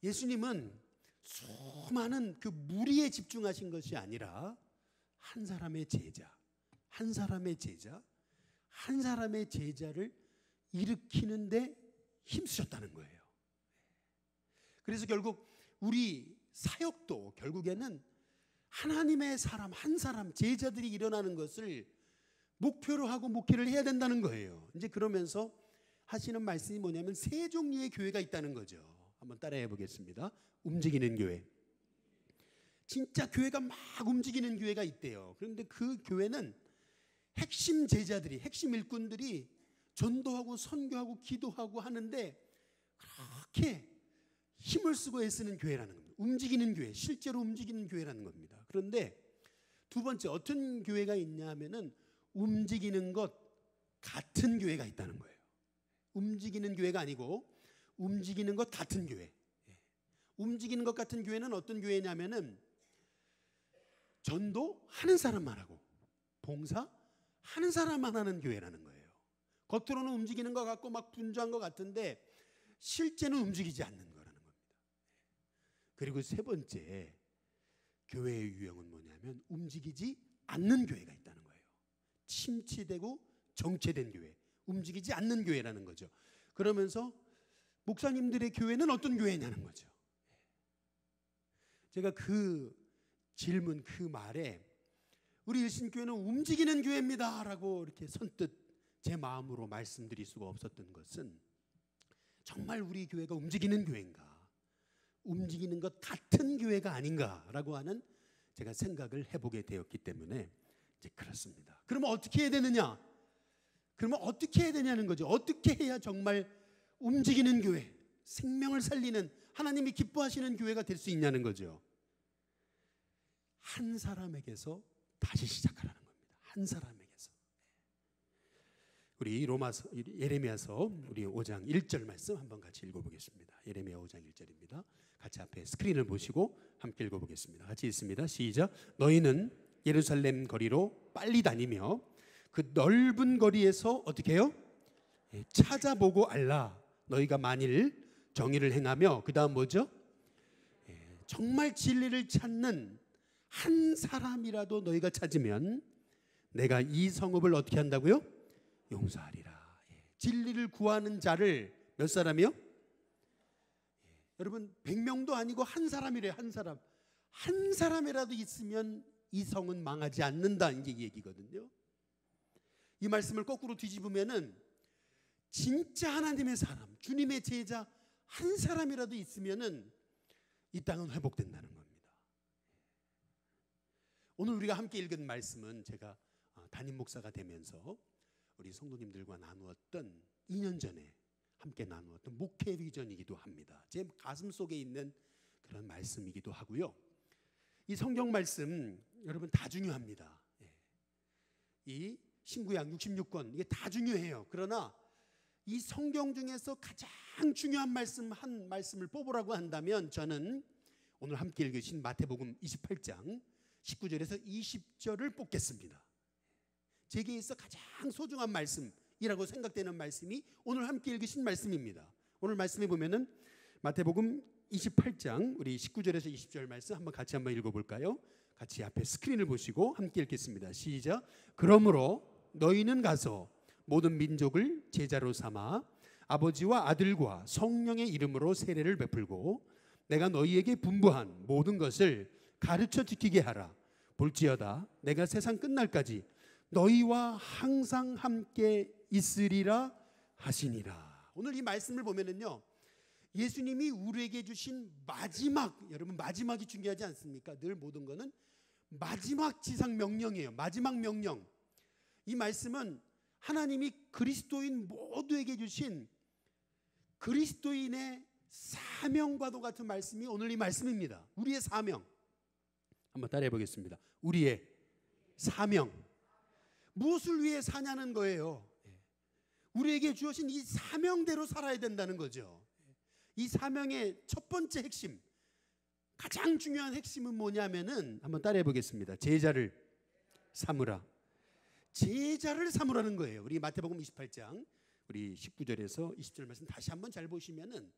예수님은 수많은 그 무리에 집중하신 것이 아니라 한 사람의 제자, 한 사람의 제자, 한 사람의 제자를 일으키는데 힘쓰셨다는 거예요. 그래서 결국 우리 사역도 결국에는 하나님의 사람, 한 사람, 제자들이 일어나는 것을 목표로 하고 목회를 해야 된다는 거예요. 이제 그러면서 하시는 말씀이 뭐냐면 세 종류의 교회가 있다는 거죠. 한번 따라해 보겠습니다. 움직이는 교회. 진짜 교회가 막 움직이는 교회가 있대요. 그런데 그 교회는 핵심 제자들이, 핵심 일꾼들이 전도하고 선교하고 기도하고 하는데 그렇게 힘을 쓰고 애쓰는 교회라는 겁니다. 움직이는 교회, 실제로 움직이는 교회라는 겁니다. 그런데 두 번째 어떤 교회가 있냐 하면은 움직이는 것 같은 교회가 있다는 거예요. 움직이는 교회가 아니고 움직이는 것 같은 교회. 움직이는 것 같은 교회는 어떤 교회냐면은 전도하는 사람만 하고 봉사하는 사람만 하는 교회라는 거예요. 겉으로는 움직이는 것 같고 막 분주한 것 같은데 실제는 움직이지 않는 거라는 겁니다. 그리고 세 번째 교회의 유형은 뭐냐면 움직이지 않는 교회가 있다는 거예요. 침체되고 정체된 교회, 움직이지 않는 교회라는 거죠. 그러면서 목사님들의 교회는 어떤 교회냐는 거죠. 제가 그 질문, 그 말에 우리 일신교회는 움직이는 교회입니다 라고 이렇게 선뜻 제 마음으로 말씀드릴 수가 없었던 것은 정말 우리 교회가 움직이는 교회인가, 움직이는 것 같은 교회가 아닌가라고 하는 제가 생각을 해보게 되었기 때문에 이제 그렇습니다. 그러면 어떻게 해야 되느냐? 그러면 어떻게 해야 되냐는 거죠. 어떻게 해야 정말 움직이는 교회, 생명을 살리는 하나님이 기뻐하시는 교회가 될 수 있냐는 거죠. 한 사람에게서 다시 시작하라는 겁니다. 한 사람에게서. 우리 예레미야서 우리 5장 1절 말씀 한번 같이 읽어보겠습니다. 예레미야 5장 1절입니다. 같이 앞에 스크린을 보시고 함께 읽어보겠습니다. 같이 읽습니다. 시작. 너희는 예루살렘 거리로 빨리 다니며 그 넓은 거리에서 어떻게 해요? 찾아보고 알라. 너희가 만일 정의를 행하며 그 다음 뭐죠? 정말 진리를 찾는 한 사람이라도 너희가 찾으면 내가 이 성읍을 어떻게 한다고요? 용서하리라. 진리를 구하는 자를 몇 사람이요? 여러분 100명도 아니고 한 사람이래요. 한 사람. 한 사람이라도 있으면 이 성은 망하지 않는다 이게 얘기거든요. 이 말씀을 거꾸로 뒤집으면은 진짜 하나님의 사람, 주님의 제자 한 사람이라도 있으면은 이 땅은 회복된다는 겁니다. 오늘 우리가 함께 읽은 말씀은 제가 담임 목사가 되면서 우리 성도님들과 나누었던 2년 전에 함께 나누었던 목회 비전이기도 합니다. 제 가슴 속에 있는 그런 말씀이기도 하고요. 이 성경 말씀 여러분 다 중요합니다. 이 신구약 66권 이게 다 중요해요. 그러나 이 성경 중에서 가장 중요한 말씀 한 말씀을 뽑으라고 한다면 저는 오늘 함께 읽으신 마태복음 28장 19절에서 20절을 뽑겠습니다. 제게 있어 가장 소중한 말씀이라고 생각되는 말씀이 오늘 함께 읽으신 말씀입니다. 오늘 말씀에 보면은 마태복음 28장 우리 19절에서 20절 말씀 같이 한번 읽어볼까요? 같이 앞에 스크린을 보시고 함께 읽겠습니다. 시작. 그러므로 너희는 가서 모든 민족을 제자로 삼아 아버지와 아들과 성령의 이름으로 세례를 베풀고 내가 너희에게 분부한 모든 것을 가르쳐 지키게 하라. 볼지어다 내가 세상 끝날까지 너희와 항상 함께 있으리라 하시니라. 오늘 이 말씀을 보면은요, 예수님이 우리에게 주신 마지막, 여러분 마지막이 중요하지 않습니까? 늘 모든 거는 마지막 지상 명령이에요. 마지막 명령. 이 말씀은 하나님이 그리스도인 모두에게 주신 그리스도인의 사명과도 같은 말씀이 오늘 이 말씀입니다. 우리의 사명. 한번 따라해 보겠습니다. 우리의 사명. 무엇을 위해 사냐는 거예요. 우리에게 주어진 이 사명대로 살아야 된다는 거죠. 이 사명의 첫 번째 핵심, 가장 중요한 핵심은 뭐냐면은 한번 따라해 보겠습니다. 제자를 삼으라. 제자를 삼으라는 거예요. 우리 마태복음 28장 우리 19절에서 20절 말씀 다시 한번 잘 보시면은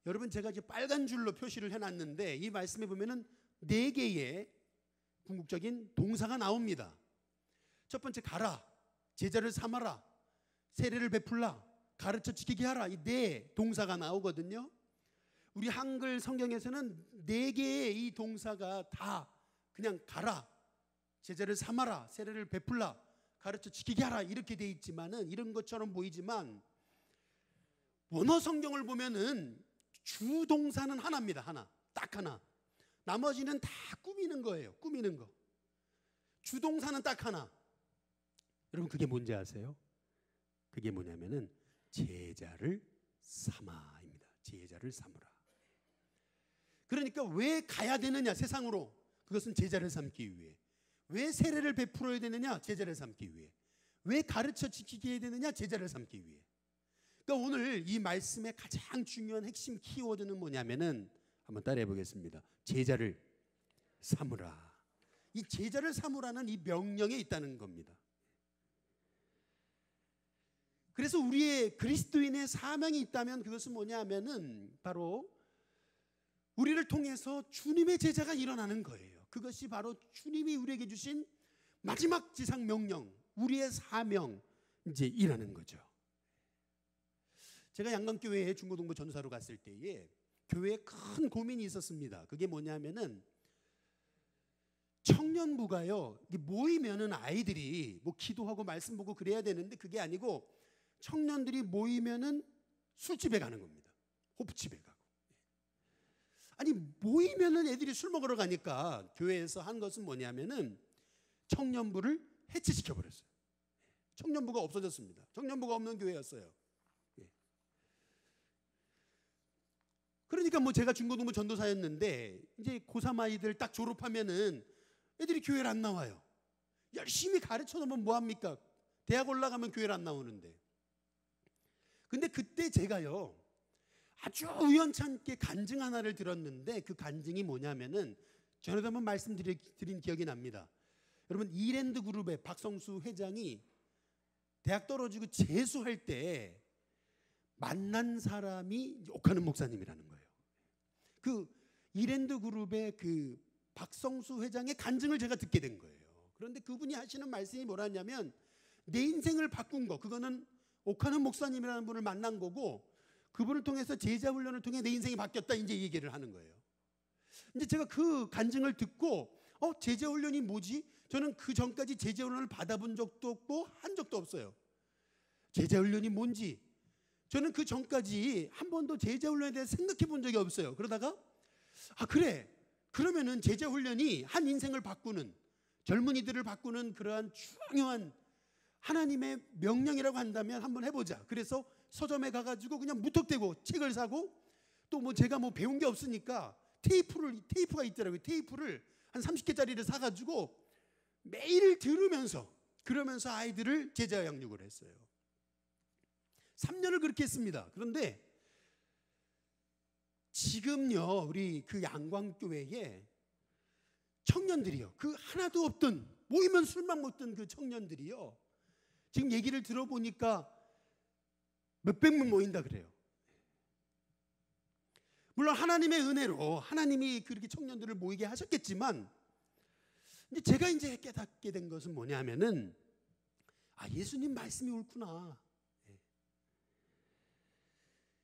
여러분, 제가 이제 빨간 줄로 표시를 해놨는데 이 말씀에 보면은 4개의 궁극적인 동사가 나옵니다. 첫 번째, 가라, 제자를 삼아라, 세례를 베풀라, 가르쳐 지키게 하라. 이 4 동사가 나오거든요. 우리 한글 성경에서는 4개의 이 동사가 다 그냥 가라, 제자를 삼아라, 세례를 베풀라, 가르쳐 지키게 하라 이렇게 돼 있지만은, 이런 것처럼 보이지만 원어 성경을 보면은 주동사는 하나입니다. 하나, 딱 하나. 나머지는 다 꾸미는 거예요. 꾸미는 거. 주동사는 딱 하나. 여러분, 그게 뭔지 아세요? 그게 뭐냐면은 제자를 삼아입니다. 제자를 삼으라. 그러니까 왜 가야 되느냐, 세상으로? 그것은 제자를 삼기 위해. 왜 세례를 베풀어야 되느냐? 제자를 삼기 위해. 왜 가르쳐 지키게 해야 되느냐? 제자를 삼기 위해. 그러니까 오늘 이 말씀의 가장 중요한 핵심 키워드는 뭐냐면은, 한번 따라해 보겠습니다. 제자를 삼으라. 이 제자를 삼으라는 이 명령에 있다는 겁니다. 그래서 우리의 그리스도인의 사명이 있다면 그것은 뭐냐 하면은 바로 우리를 통해서 주님의 제자가 일어나는 거예요. 그것이 바로 주님이 우리에게 주신 마지막 지상 명령, 우리의 사명, 이제 일하는 거죠. 제가 양강교회에 중고등부 전도사로 갔을 때에 교회에 큰 고민이 있었습니다. 그게 뭐냐면은 청년부가요, 모이면은 아이들이 뭐 기도하고 말씀 보고 그래야 되는데 그게 아니고 청년들이 모이면은 술집에 가는 겁니다. 호프집에 가고. 아니, 모이면은 애들이 술 먹으러 가니까 교회에서 한 것은 뭐냐면은 청년부를 해체시켜 버렸어요. 청년부가 없어졌습니다. 청년부가 없는 교회였어요. 그러니까 뭐 제가 중고등부 전도사였는데 이제 고3 아이들 딱 졸업하면은 애들이 교회를 안 나와요. 열심히 가르쳐 놓으면 뭐합니까? 대학 올라가면 교회를 안 나오는데. 근데 그때 제가요, 아주 우연찮게 간증 하나를 들었는데 그 간증이 뭐냐면은, 전에도 한번 말씀드린 기억이 납니다. 여러분, 이랜드 그룹의 박성수 회장이 대학 떨어지고 재수할 때 만난 사람이 옥하는 목사님이라는 거예요. 그 이랜드 그룹의 그 박성수 회장의 간증을 제가 듣게 된 거예요. 그런데 그분이 하시는 말씀이 뭐라냐면, 내 인생을 바꾼 거, 그거는 옥하는 목사님이라는 분을 만난 거고, 그분을 통해서 제자 훈련을 통해 내 인생이 바뀌었다, 이제 얘기를 하는 거예요. 이제 제가 그 간증을 듣고 제자 훈련이 뭐지? 저는 그 전까지 제자 훈련을 받아본 적도 없고 한 적도 없어요. 제자 훈련이 뭔지 저는 그 전까지 한 번도 제자 훈련에 대해 생각해 본 적이 없어요. 그러다가 그래, 그러면은 제자 훈련이 한 인생을 바꾸는, 젊은이들을 바꾸는 그러한 중요한 하나님의 명령이라고 한다면 한번 해보자. 그래서 서점에 가가지고 그냥 무턱대고 책을 사고, 또 뭐 제가 뭐 배운 게 없으니까 테이프가 있더라고요. 테이프를 한 30개짜리를 사가지고 매일 들으면서, 그러면서 아이들을 제자 양육을 했어요. 3년을 그렇게 했습니다. 그런데 지금요, 우리 그 양광교회에 청년들이요, 그 하나도 없던, 모이면 술만 먹던 그 청년들이요, 지금 얘기를 들어보니까 몇백 명 모인다 그래요. 물론 하나님의 은혜로 하나님이 그렇게 청년들을 모이게 하셨겠지만, 이제 제가 이제 깨닫게 된 것은 뭐냐면은, 예수님 말씀이 옳구나.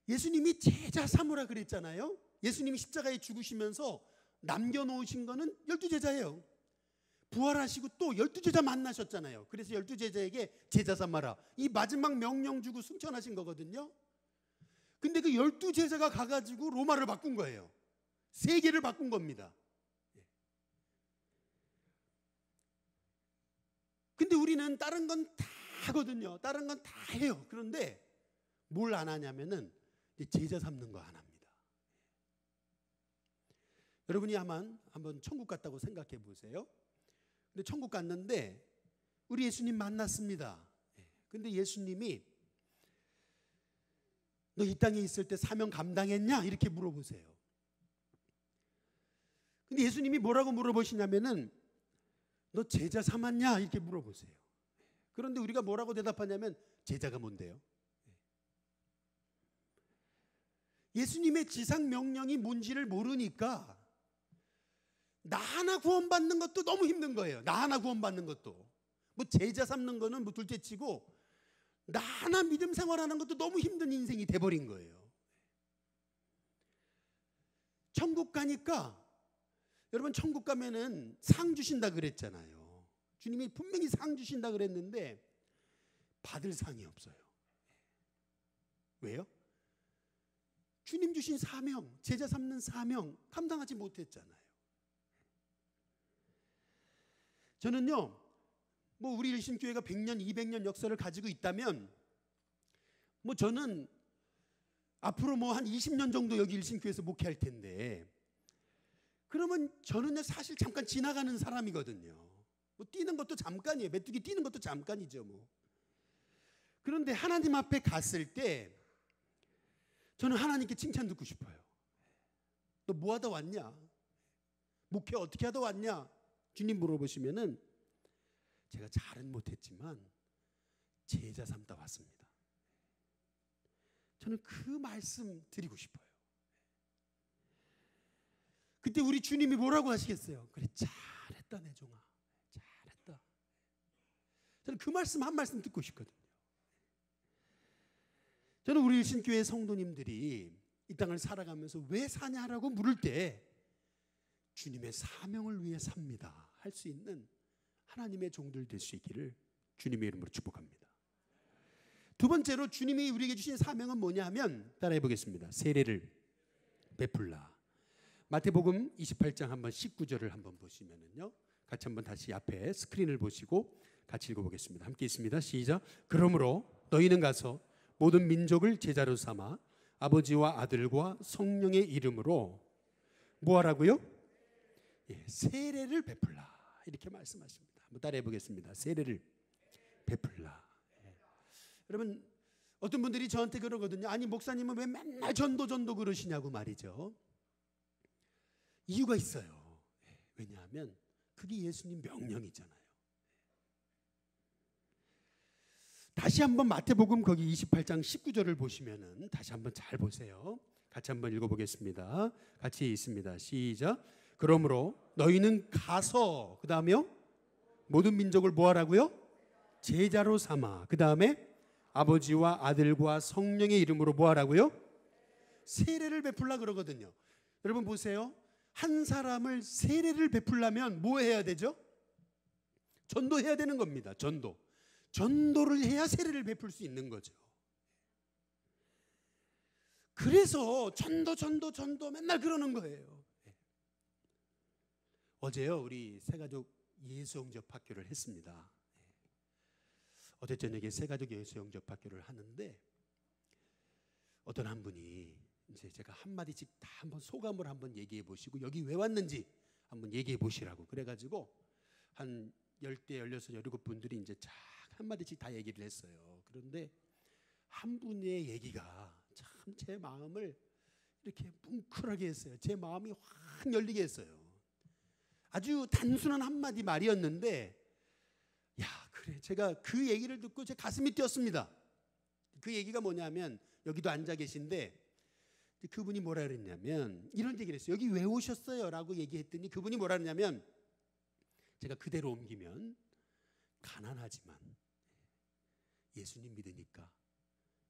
예수님이 제자 삼으라 그랬잖아요. 예수님이 십자가에 죽으시면서 남겨놓으신 거는 12제자예요. 부활하시고 또 12제자 만나셨잖아요. 그래서 12제자에게 제자 삼아라, 이 마지막 명령 주고 승천하신 거거든요. 근데 그 12제자가 가가지고 로마를 바꾼 거예요. 세계를 바꾼 겁니다. 근데 우리는 다른 건 다 하거든요. 다른 건 다 해요. 그런데 뭘 안 하냐면은 제자 삼는 거 안 합니다. 여러분이 한번 천국 갔다고 생각해 보세요. 근데 천국 갔는데 우리 예수님 만났습니다. 근데 예수님이 너 이 땅에 있을 때 사명 감당했냐? 이렇게 물어보세요. 근데 예수님이 뭐라고 물어보시냐면은 너 제자 삼았냐? 이렇게 물어보세요. 그런데 우리가 뭐라고 대답하냐면 제자가 뭔데요? 예수님의 지상 명령이 뭔지를 모르니까 나 하나 구원받는 것도 너무 힘든 거예요. 나 하나 구원받는 것도. 뭐 제자 삼는 거는 뭐 둘째치고 나 하나 믿음 생활하는 것도 너무 힘든 인생이 돼버린 거예요. 천국 가니까 여러분, 천국 가면은 상 주신다 그랬잖아요. 주님이 분명히 상 주신다 그랬는데 받을 상이 없어요. 왜요? 주님 주신 사명, 제자 삼는 사명 감당하지 못했잖아요. 저는요, 뭐 우리 일신교회가 100년, 200년 역사를 가지고 있다면 뭐 저는 앞으로 뭐 한 20년 정도 여기 일신교회에서 목회할 텐데, 그러면 저는 사실 잠깐 지나가는 사람이거든요. 뭐 뛰는 것도 잠깐이에요. 메뚜기 뛰는 것도 잠깐이죠 뭐. 그런데 하나님 앞에 갔을 때 저는 하나님께 칭찬 듣고 싶어요. 너 뭐 하다 왔냐? 목회 어떻게 하다 왔냐? 주님 물어보시면은 제가 잘은 못했지만 제자 삼다 왔습니다. 저는 그 말씀 드리고 싶어요. 그때 우리 주님이 뭐라고 하시겠어요? 그래, 잘했다 내 종아, 잘했다. 저는 그 말씀 한 말씀 듣고 싶거든요. 저는 우리 일신교회 성도님들이 이 땅을 살아가면서 왜 사냐라고 물을 때 주님의 사명을 위해 삽니다 할 수 있는 하나님의 종들 될 수 있기를 주님의 이름으로 축복합니다. 두 번째로 주님이 우리에게 주신 사명은 뭐냐 하면, 따라해 보겠습니다. 세례를 베풀라. 마태복음 28장 한번 19절을 한번 보시면은요, 같이 한번 다시 앞에 스크린을 보시고 같이 읽어보겠습니다. 함께 있습니다. 시작. 그러므로 너희는 가서 모든 민족을 제자로 삼아 아버지와 아들과 성령의 이름으로 뭐 하라고요? 예, 세례를 베풀라. 이렇게 말씀하십니다. 한번 따라해 보겠습니다. 세례를 베풀라. 예. 여러분, 어떤 분들이 저한테 그러거든요. 아니 목사님은 왜 맨날 전도 그러시냐고 말이죠. 이유가 있어요. 예. 왜냐하면 그게 예수님 명령이잖아요. 다시 한번 마태복음 거기 28장 19절을 보시면은 다시 한번 잘 보세요. 같이 한번 읽어보겠습니다. 같이 있습니다. 시작. 그러므로 너희는 가서, 그 다음에요, 모든 민족을 뭐 하라고요? 제자로 삼아. 그 다음에 아버지와 아들과 성령의 이름으로 뭐 하라고요? 세례를 베풀라 그러거든요. 여러분 보세요. 한 사람을 세례를 베풀려면 뭐 해야 되죠? 전도해야 되는 겁니다. 전도를 해야 세례를 베풀 수 있는 거죠. 그래서 전도 맨날 그러는 거예요. 어제요, 우리 새가족 예수영접학교를 했습니다. 어제 저녁에 새가족 예수영접학교를 하는데 어떤 한 분이 이제 제가 한마디씩 다 한번 소감을 한번 얘기해 보시고 여기 왜 왔는지 한번 얘기해 보시라고 그래가지고 한 10대, 16, 17분들이 이제 쫙 한마디씩 다 얘기를 했어요. 그런데 한 분의 얘기가 참 제 마음을 이렇게 뭉클하게 했어요. 제 마음이 확 열리게 했어요. 아주 단순한 한마디 말이었는데, 야, 그래, 제가 그 얘기를 듣고 제 가슴이 뛰었습니다. 그 얘기가 뭐냐면, 여기도 앉아 계신데 그분이 뭐라 그랬냐면 이런 얘기를 했어요. 여기 왜 오셨어요? 라고 얘기했더니 그분이 뭐라 그랬냐면, 제가 그대로 옮기면 가난하지만 예수님 믿으니까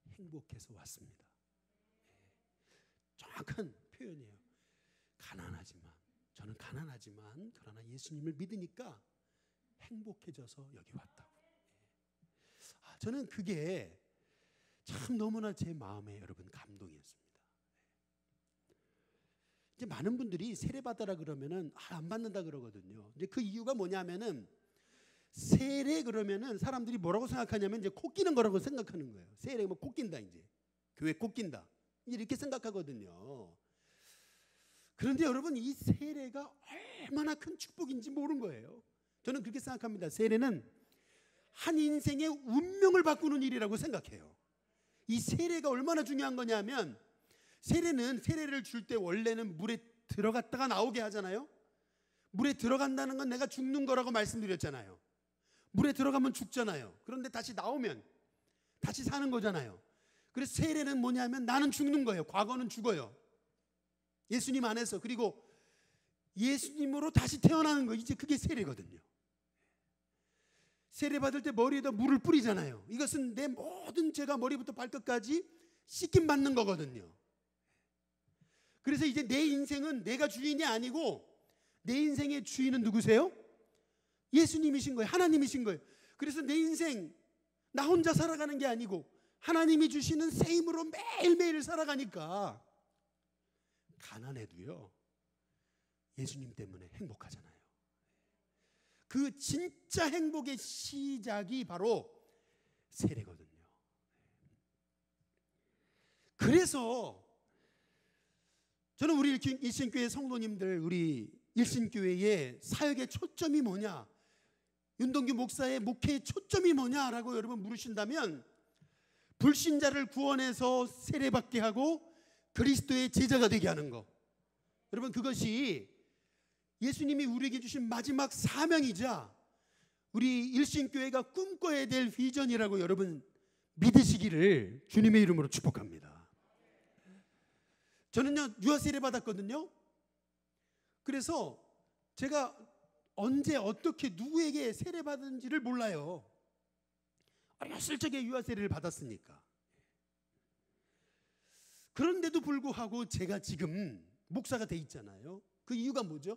행복해서 왔습니다. 정확한 표현이에요. 저는 가난하지만 그러나 예수님을 믿으니까 행복해져서 여기 왔다고. 저는 그게 참 너무나 제 마음에 여러분 감동이었습니다. 이제 많은 분들이 세례 받아라 그러면은 안 받는다 그러거든요. 이제 그 이유가 뭐냐면은 세례 그러면은 사람들이 뭐라고 생각하냐면 이제 코 끼는 거라고 생각하는 거예요. 세례 뭐 코 낀다, 이제 교회 코 낀다 이렇게 생각하거든요. 그런데 여러분, 이 세례가 얼마나 큰 축복인지 모르는 거예요. 저는 그렇게 생각합니다. 세례는 한 인생의 운명을 바꾸는 일이라고 생각해요. 이 세례가 얼마나 중요한 거냐면, 세례를 줄 때 원래는 물에 들어갔다가 나오게 하잖아요. 물에 들어간다는 건 내가 죽는 거라고 말씀드렸잖아요. 물에 들어가면 죽잖아요. 그런데 다시 나오면 다시 사는 거잖아요. 그래서 세례는 뭐냐면 나는 죽는 거예요. 과거는 죽어요. 예수님 안에서. 그리고 예수님으로 다시 태어나는 거, 이제 그게 세례거든요. 세례 받을 때 머리에다 물을 뿌리잖아요. 이것은 내 모든 죄가 머리부터 발끝까지 씻김 받는 거거든요. 그래서 이제 내 인생은 내가 주인이 아니고 내 인생의 주인은 누구세요? 예수님이신 거예요. 하나님이신 거예요. 그래서 내 인생 나 혼자 살아가는 게 아니고 하나님이 주시는 새 힘으로 매일매일 살아가니까 가난해도요 예수님 때문에 행복하잖아요. 그 진짜 행복의 시작이 바로 세례거든요. 그래서 저는 우리 일신교회 성도님들, 우리 일신교회의 사역의 초점이 뭐냐, 윤동규 목사의 목회의 초점이 뭐냐라고 여러분 물으신다면, 불신자를 구원해서 세례받게 하고 그리스도의 제자가 되게 하는 거, 여러분 그것이 예수님이 우리에게 주신 마지막 사명이자 우리 일신교회가 꿈꿔야 될 비전이라고 여러분 믿으시기를 주님의 이름으로 축복합니다. 저는요 유아 세례 받았거든요. 그래서 제가 언제 어떻게 누구에게 세례 받은지를 몰라요. 어렸을 적에 유아 세례를 받았으니까. 그런데도 불구하고 제가 지금 목사가 돼 있잖아요. 그 이유가 뭐죠?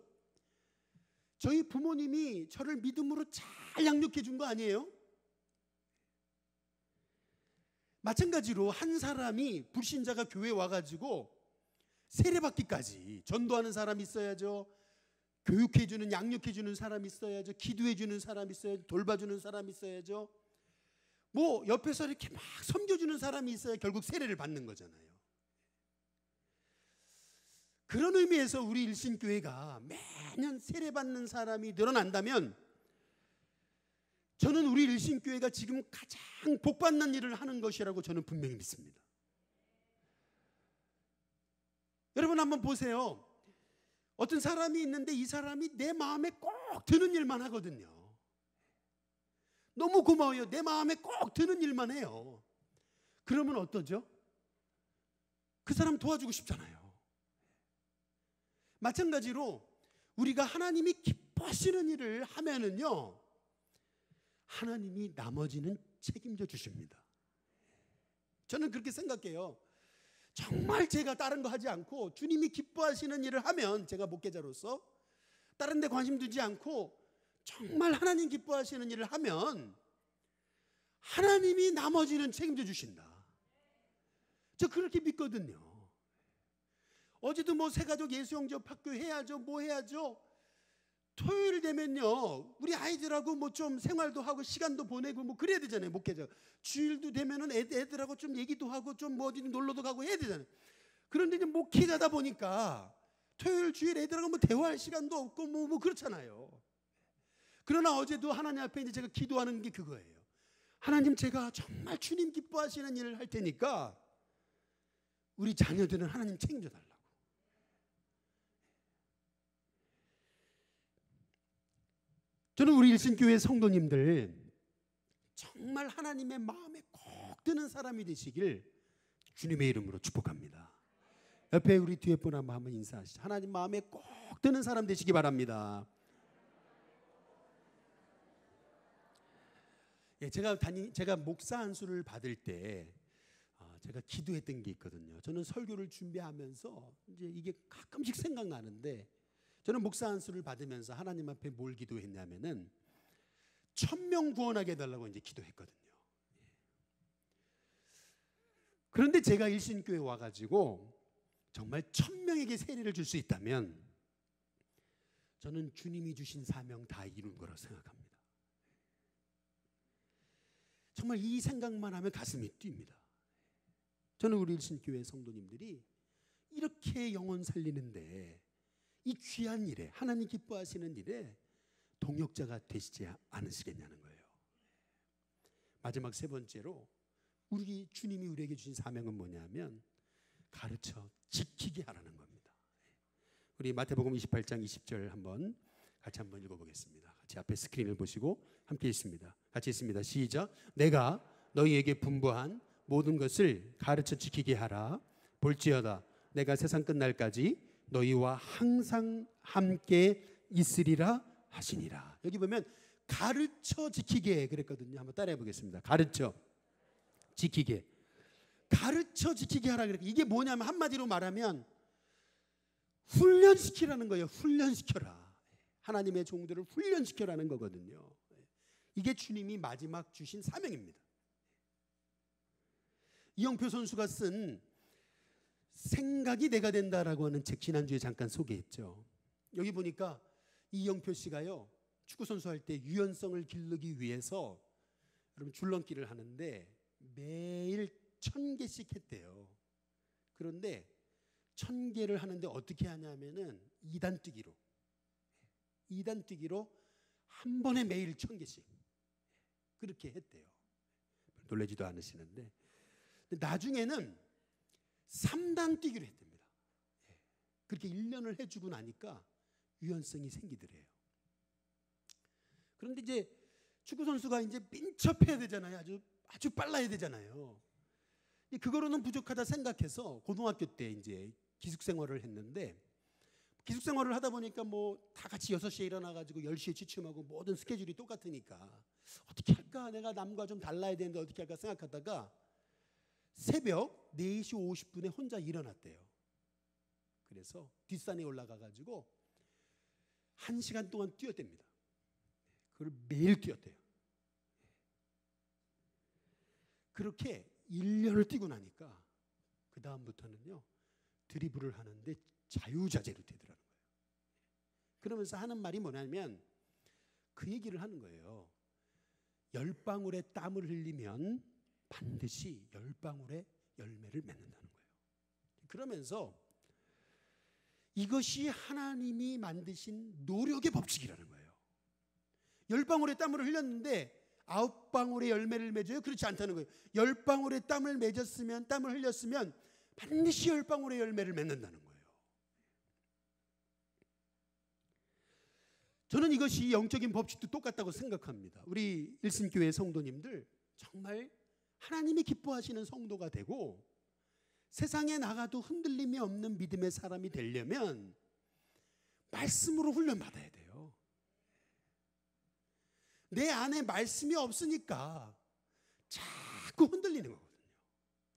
저희 부모님이 저를 믿음으로 잘 양육해 준 거 아니에요? 마찬가지로 한 사람이 불신자가 교회에 와가지고 세례받기까지 전도하는 사람이 있어야죠. 교육해주는, 양육해주는 사람이 있어야죠. 기도해주는 사람이 있어야죠. 돌봐주는 사람이 있어야죠. 뭐 옆에서 이렇게 막 섬겨주는 사람이 있어야 결국 세례를 받는 거잖아요. 그런 의미에서 우리 일신교회가 매년 세례받는 사람이 늘어난다면 저는 우리 일신교회가 지금 가장 복받는 일을 하는 것이라고 저는 분명히 믿습니다. 여러분 한번 보세요. 어떤 사람이 있는데 이 사람이 내 마음에 꼭 드는 일만 하거든요. 너무 고마워요. 내 마음에 꼭 드는 일만 해요. 그러면 어떠죠? 그 사람 도와주고 싶잖아요. 마찬가지로 우리가 하나님이 기뻐하시는 일을 하면은요 하나님이 나머지는 책임져 주십니다. 저는 그렇게 생각해요. 정말 제가 다른 거 하지 않고 주님이 기뻐하시는 일을 하면, 제가 목회자로서 다른 데 관심 두지 않고 정말 하나님 기뻐하시는 일을 하면 하나님이 나머지는 책임져 주신다. 저 그렇게 믿거든요. 어제도 뭐 새가족 예수영접학교 해야죠, 뭐 해야죠. 토요일 되면요 우리 아이들하고 뭐 좀 생활도 하고 시간도 보내고 뭐 그래야 되잖아요. 목회자 주일도 되면은 애들하고 좀 얘기도 하고 좀 뭐 어디 놀러도 가고 해야 되잖아요. 그런데 이제 목회자다 보니까 토요일 주일 애들하고 뭐 대화할 시간도 없고 뭐 그렇잖아요. 그러나 어제도 하나님 앞에 이제 제가 기도하는 게 그거예요. 하나님, 제가 정말 주님 기뻐하시는 일을 할 테니까 우리 자녀들은 하나님 책임져 달라고. 저는 우리 일신교회 성도님들 정말 하나님의 마음에 꼭 드는 사람이 되시길 주님의 이름으로 축복합니다. 옆에 우리 뒤에 분 한번 인사하시죠. 하나님 마음에 꼭 드는 사람 되시기 바랍니다. 예, 제가 목사 안수를 받을 때 제가 기도했던 게 있거든요. 저는 설교를 준비하면서 이제 이게 가끔씩 생각나는데, 저는 목사 안수를 받으면서 하나님 앞에 뭘 기도했냐면은 1000명 구원하게 해달라고 이제 기도했거든요. 그런데 제가 일신교회 와가지고 정말 1000명에게 세례를 줄 수 있다면 저는 주님이 주신 사명 다 이룬 거라고 생각합니다. 정말 이 생각만 하면 가슴이 뜁니다. 저는 우리 일신교회 성도님들이 이렇게 영혼 살리는데, 이 귀한 일에, 하나님 기뻐하시는 일에 동역자가 되시지 않으시겠냐는 거예요. 마지막 세 번째로 우리 주님이 우리에게 주신 사명은 뭐냐면 가르쳐 지키게 하라는 겁니다. 우리 마태복음 28장 20절 한번 같이 한번 읽어보겠습니다. 같이 앞에 스크린을 보시고 함께 읽습니다. 같이 읽습니다. 시작. 내가 너희에게 분부한 모든 것을 가르쳐 지키게 하라. 볼지어다 내가 세상 끝날까지 너희와 항상 함께 있으리라 하시니라. 여기 보면 가르쳐 지키게 그랬거든요. 한번 따라해 보겠습니다. 가르쳐 지키게. 가르쳐 지키게 하라 그랬고, 이게 뭐냐면 한마디로 말하면 훈련시키라는 거예요. 훈련시켜라. 하나님의 종들을 훈련시켜라는 거거든요. 이게 주님이 마지막 주신 사명입니다. 이영표 선수가 쓴 생각이 내가 된다라고 하는 책 지난주에 잠깐 소개했죠. 여기 보니까 이영표 씨가요, 축구 선수 할 때 유연성을 기르기 위해서 여러분 줄넘기를 하는데 매일 1000개씩 했대요. 그런데 1000개를 하는데 어떻게 하냐면은 2단 뛰기로 한 번에 매일 1000개씩 그렇게 했대요. 놀라지도 않으시는데, 나중에는 3단 뛰기로 했답니다. 그렇게 1년을 해주고 나니까 유연성이 생기더래요. 그런데 이제 축구 선수가 이제 민첩해야 되잖아요. 아주 빨라야 되잖아요. 그거로는 부족하다 생각해서 고등학교 때 이제 기숙 생활을 했는데, 기숙 생활을 하다 보니까 뭐 다 같이 6시에 일어나가지고 10시에 취침하고 모든 스케줄이 똑같으니까 어떻게 할까? 내가 남과 좀 달라야 되는데 어떻게 할까 생각하다가 새벽 4시 50분에 혼자 일어났대요. 그래서 뒷산에 올라가가지고 1시간 동안 뛰었답니다. 그걸 매일 뛰었대요. 그렇게 1년을 뛰고 나니까 그 다음부터는요, 드리블을 하는데 자유자재로 되더라는 거예요. 그러면서 하는 말이 뭐냐면 그 얘기를 하는 거예요. 10방울의 땀을 흘리면 반드시 10방울의 열매를 맺는다는 거예요. 그러면서 이것이 하나님이 만드신 노력의 법칙이라는 거예요. 10방울의 땀을 흘렸는데 9방울의 열매를 맺어요? 그렇지 않다는 거예요. 10방울의 땀을 흘렸으면 반드시 10방울의 열매를 맺는다는 거예요. 저는 이것이 영적인 법칙도 똑같다고 생각합니다. 우리 일신교회 성도님들 정말 하나님이 기뻐하시는 성도가 되고 세상에 나가도 흔들림이 없는 믿음의 사람이 되려면 말씀으로 훈련받아야 돼요. 내 안에 말씀이 없으니까 자꾸 흔들리는 거거든요.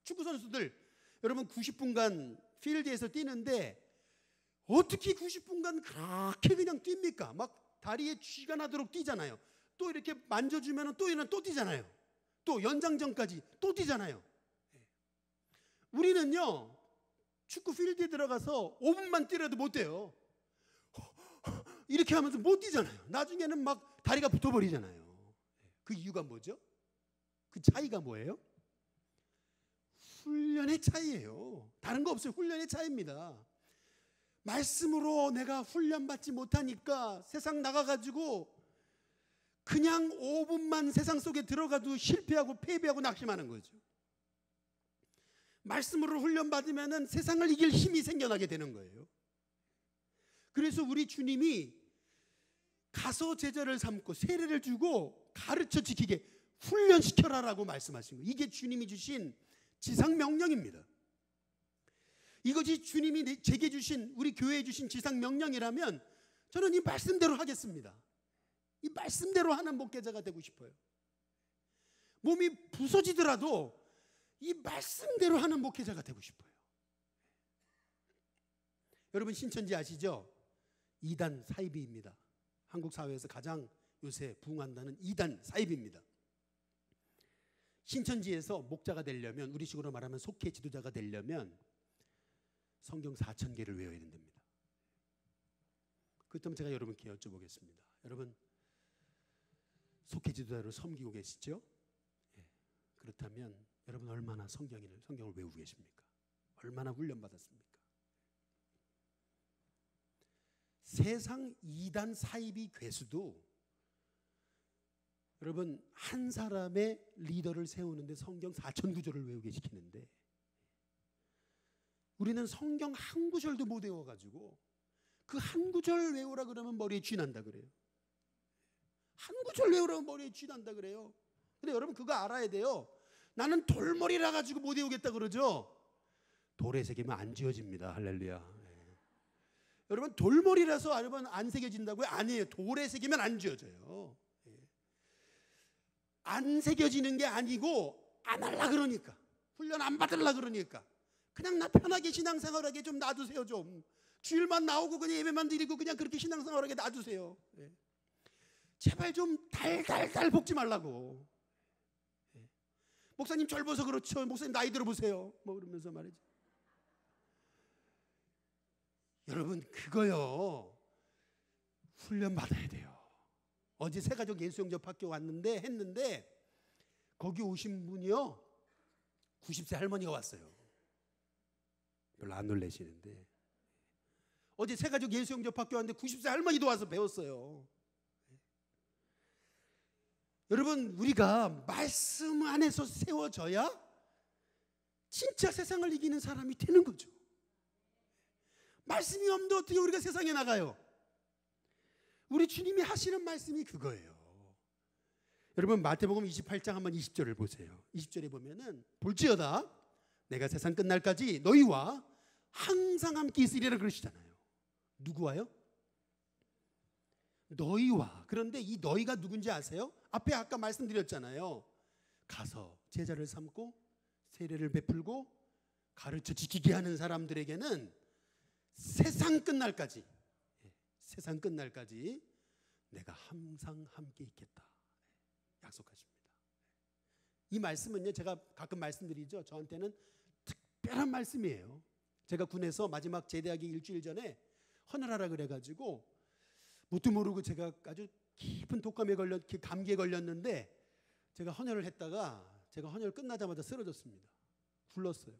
축구 선수들 여러분 90분간 필드에서 뛰는데 어떻게 90분간 그렇게 그냥 뜁니까? 막 다리에 쥐가 나도록 뛰잖아요. 또 이렇게 만져주면 또 뛰잖아요. 또 연장전까지 또 뛰잖아요. 우리는요, 축구 필드에 들어가서 5분만 뛰라도 못 뛰어요. 이렇게 하면서 못 뛰잖아요. 나중에는 막 다리가 붙어버리잖아요. 그 이유가 뭐죠? 그 차이가 뭐예요? 훈련의 차이예요. 다른 거 없어요. 훈련의 차이입니다. 말씀으로 내가 훈련받지 못하니까 세상 나가가지고 그냥 5분만 세상 속에 들어가도 실패하고 패배하고 낙심하는 거죠. 말씀으로 훈련받으면 세상을 이길 힘이 생겨나게 되는 거예요. 그래서 우리 주님이 가서 제자를 삼고 세례를 주고 가르쳐 지키게 훈련시켜라라고 말씀하신 거예요. 이게 주님이 주신 지상명령입니다. 이것이 주님이 제게 주신, 우리 교회에 주신 지상명령이라면 저는 이 말씀대로 하겠습니다. 이 말씀대로 하는 목회자가 되고 싶어요. 몸이 부서지더라도 이 말씀대로 하는 목회자가 되고 싶어요. 여러분 신천지 아시죠? 2단 사이비입니다. 한국 사회에서 가장 요새 부흥한다는 2단 사이비입니다. 신천지에서 목자가 되려면, 우리식으로 말하면 속회 지도자가 되려면 성경 4000개를 외워야 된답니다. 그렇다면 제가 여러분께 여쭤보겠습니다. 여러분 속회 지도자로 섬기고 계시죠? 예. 그렇다면 여러분 얼마나 성경을 외우고 계십니까? 얼마나 훈련받았습니까? 세상 2단 사이비 괴수도 여러분 한 사람의 리더를 세우는데 성경 4000구절을 외우게 시키는데 우리는 성경 한 구절도 못 외워가지고 그 한 구절 외우라 그러면 머리에 쥐 난다 그래요. 한 구절 외우라면 머리에 쥐 난다 그래요. 근데 여러분 그거 알아야 돼요. 나는 돌머리라 가지고 못 외우겠다 그러죠. 돌에 새기면 안 지워집니다. 할렐루야. 여러분 돌머리라서 여러분 안 새겨진다고요? 아니에요. 돌에 새기면 안 지워져요. 안 새겨지는 게 아니고 안 하려 그러니까, 훈련 안 받으려 그러니까 그냥 나 편하게 신앙생활하게 좀 놔두세요. 좀 주일만 나오고 그냥 예배만 드리고 그냥 그렇게 신앙생활하게 놔두세요. 제발 좀 달달달 볶지 말라고. 목사님 젊어서 그렇죠. 목사님 나이 들어보세요. 뭐 그러면서 말이죠. 여러분 그거요 훈련 받아야 돼요. 어제 새가족 예수영접 학교 했는데 거기 오신 분이요 90세 할머니가 왔어요. 별로 안 놀라시는데 어제 새가족 예수영접 학교 왔는데 90세 할머니도 와서 배웠어요. 여러분 우리가 말씀 안에서 세워져야 진짜 세상을 이기는 사람이 되는 거죠. 말씀이 없는데 어떻게 우리가 세상에 나가요? 우리 주님이 하시는 말씀이 그거예요. 여러분 마태복음 28장 한번 20절을 보세요. 20절에 보면은 볼지어다 내가 세상 끝날까지 너희와 항상 함께 있으리라 그러시잖아요. 누구와요? 너희와. 그런데 이 너희가 누군지 아세요? 앞에 아까 말씀드렸잖아요. 가서 제자를 삼고 세례를 베풀고 가르쳐 지키게 하는 사람들에게는 세상 끝날까지 내가 항상 함께 있겠다 약속하십니다. 이 말씀은요 제가 가끔 말씀드리죠. 저한테는 특별한 말씀이에요. 제가 군에서 마지막 제대하기 일주일 전에 헌혈하라 그래가지고 뭣도 모르고 제가 아주 깊은 독감에 감기에 걸렸는데 제가 헌혈을 했다가 제가 헌혈 끝나자마자 쓰러졌습니다. 굴렀어요.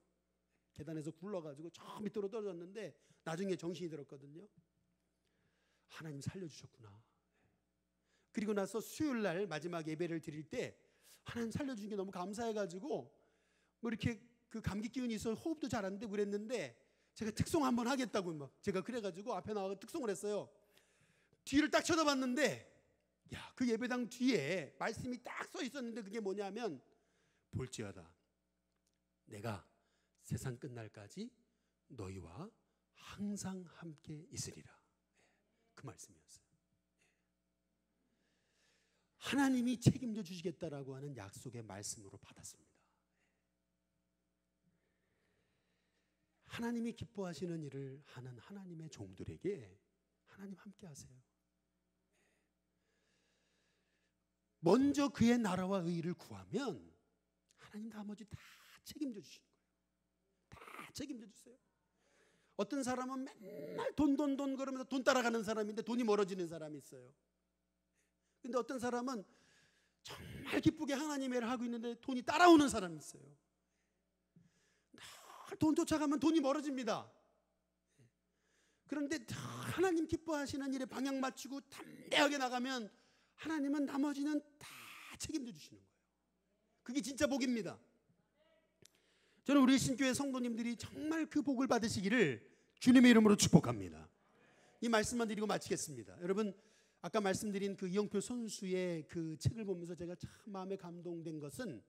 계단에서 굴러가지고 저 밑으로 떨어졌는데 나중에 정신이 들었거든요. 하나님 살려주셨구나. 그리고 나서 수요일날 마지막 예배를 드릴 때 하나님 살려주신 게 너무 감사해가지고 뭐 이렇게 그 감기 기운이 있어 호흡도 잘 안 되고 그랬는데 제가 특송 한번 하겠다고 막 제가 그래가지고 앞에 나와서 특송을 했어요. 뒤를 딱 쳐다봤는데 야, 그 예배당 뒤에 말씀이 딱 써 있었는데 그게 뭐냐면 볼지어다 내가 세상 끝날까지 너희와 항상 함께 있으리라. 그 말씀이었어요. 하나님이 책임져 주시겠다라고 하는 약속의 말씀으로 받았습니다. 하나님이 기뻐하시는 일을 하는 하나님의 종들에게 하나님 함께 하세요. 먼저 그의 나라와 의의를 구하면 하나님 나머지 다 책임져 주시는 거예요. 다 책임져 주세요. 어떤 사람은 맨날 돈 그러면서 돈 따라가는 사람인데 돈이 멀어지는 사람이 있어요. 근데 어떤 사람은 정말 기쁘게 하나님의 일을 하고 있는데 돈이 따라오는 사람이 있어요. 돈 쫓아가면 돈이 멀어집니다. 그런데 하나님 기뻐하시는 일에 방향 맞추고 담대하게 나가면 하나님은 나머지는 다 책임져 주시는 거예요. 그게 진짜 복입니다. 저는 우리 신교회 성도님들이 정말 그 복을 받으시기를 주님의 이름으로 축복합니다. 이 말씀만 드리고 마치겠습니다. 여러분 아까 말씀드린 그 이영표 선수의 그 책을 보면서 제가 참 마음에 감동된 것은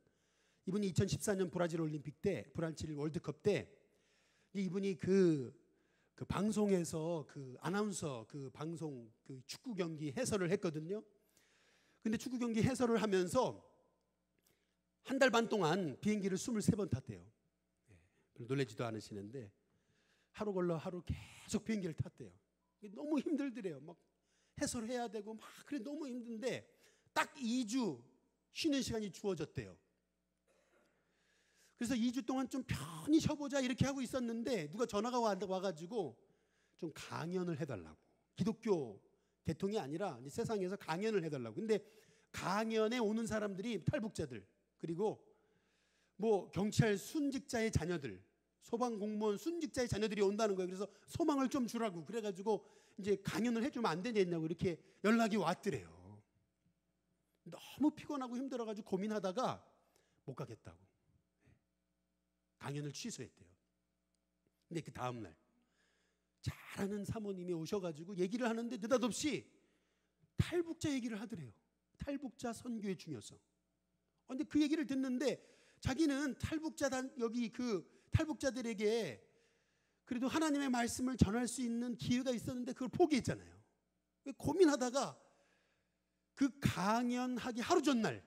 이분이 2014년 브라질 올림픽 때 브라질 월드컵 때 이분이 그 방송에서 그 아나운서 그 방송 그 축구 경기 해설을 했거든요. 근데 축구 경기 해설을 하면서 한 달 반 동안 비행기를 23번 탔대요. 별로 놀라지도 않으시는데 하루 걸러 하루 계속 비행기를 탔대요. 너무 힘들더래요. 막 해설해야 되고 막 그래 너무 힘든데 딱 2주 쉬는 시간이 주어졌대요. 그래서 2주 동안 좀 편히 쉬어보자 이렇게 하고 있었는데 누가 전화가 와가지고 좀 강연을 해달라고. 기독교 계통이 아니라 세상에서 강연을 해달라고. 근데 강연에 오는 사람들이 탈북자들 그리고 뭐 경찰 순직자의 자녀들 소방공무원 순직자의 자녀들이 온다는 거예요. 그래서 소망을 좀 주라고 그래가지고 이제 강연을 해주면 안 되냐고 이렇게 연락이 왔더래요. 너무 피곤하고 힘들어가지고 고민하다가 못 가겠다고 강연을 취소했대요. 근데 그 다음날 잘하는 사모님이 오셔가지고 얘기를 하는데 느닷없이 탈북자 얘기를 하더래요. 탈북자 선교의 중요성. 근데 그 얘기를 듣는데 자기는 여기 그 탈북자들에게 그래도 하나님의 말씀을 전할 수 있는 기회가 있었는데 그걸 포기했잖아요. 고민하다가 그 강연하기 하루 전날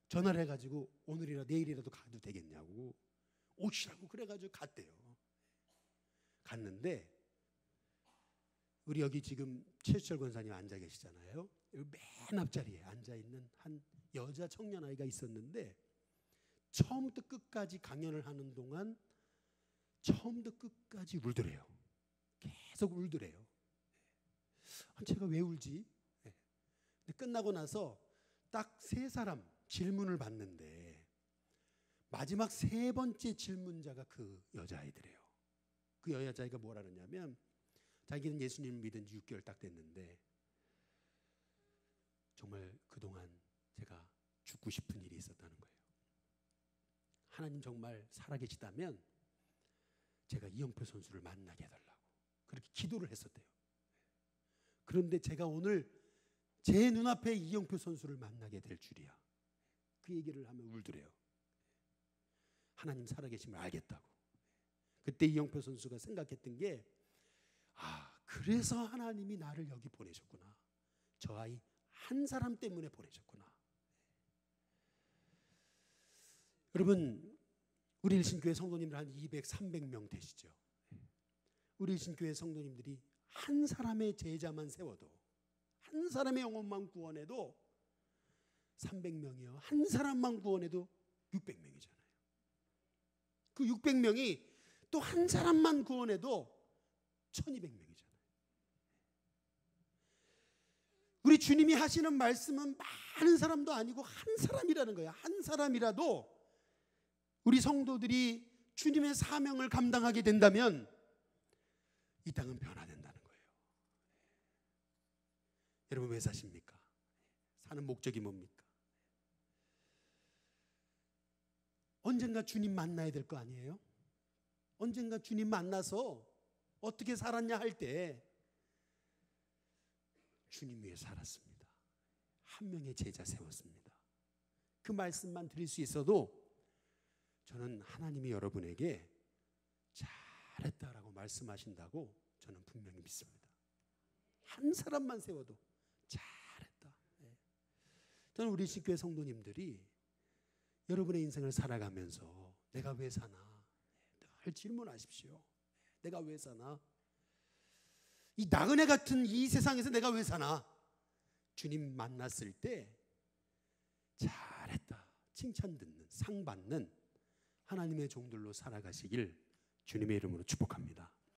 전화를 해가지고 오늘이라 내일이라도 가도 되겠냐고 오시라고 그래가지고 갔대요. 갔는데 우리 여기 지금 최수철 권사님 앉아 계시잖아요. 여기 맨 앞자리에 앉아있는 한 여자 청년 아이가 있었는데 처음부터 끝까지 강연을 하는 동안 처음부터 끝까지 울더래요. 계속 울더래요. 제가 왜 울지? 근데 끝나고 나서 딱 3사람 질문을 받는데 마지막 3번째 질문자가 그 여자아이더래요. 그 여자아이가 뭐라 그러냐면 자기는 예수님을 믿은 지 6개월 딱 됐는데 정말 그동안 제가 죽고 싶은 일이 있었다는 거예요. 하나님 정말 살아계시다면 제가 이영표 선수를 만나게 해달라고 그렇게 기도를 했었대요. 그런데 제가 오늘 제 눈앞에 이영표 선수를 만나게 될 줄이야. 그 얘기를 하면 울더래요. 하나님 살아계심을 알겠다고. 그때 이영표 선수가 생각했던 게 그래서 하나님이 나를 여기 보내셨구나. 저 아이 한 사람 때문에 보내셨구나. 여러분 우리 일신교회 성도님들 한 200, 300명 되시죠. 우리 일신교회 성도님들이 한 사람의 제자만 세워도 한 사람의 영혼만 구원해도 300명이요. 한 사람만 구원해도 600명이잖아요. 그 600명이 또 한 사람만 구원해도 1200명이잖아요. 우리 주님이 하시는 말씀은 많은 사람도 아니고 한 사람이라는 거예요. 한 사람이라도 우리 성도들이 주님의 사명을 감당하게 된다면 이 땅은 변화된다는 거예요. 여러분 왜 사십니까? 사는 목적이 뭡니까? 언젠가 주님 만나야 될 거 아니에요? 언젠가 주님 만나서 어떻게 살았냐 할 때 주님 위해 살았습니다. 한 명의 제자 세웠습니다. 그 말씀만 드릴 수 있어도 저는 하나님이 여러분에게 잘했다라고 말씀하신다고 저는 분명히 믿습니다. 한 사람만 세워도 잘했다. 저는 우리 신교회 성도님들이 여러분의 인생을 살아가면서 내가 왜 사나 늘 질문하십시오. 내가 왜 사나? 이 나그네 같은 이 세상에서 내가 왜 사나? 주님 만났을 때 잘했다 칭찬 듣는 상 받는 하나님의 종들로 살아가시길 주님의 이름으로 축복합니다.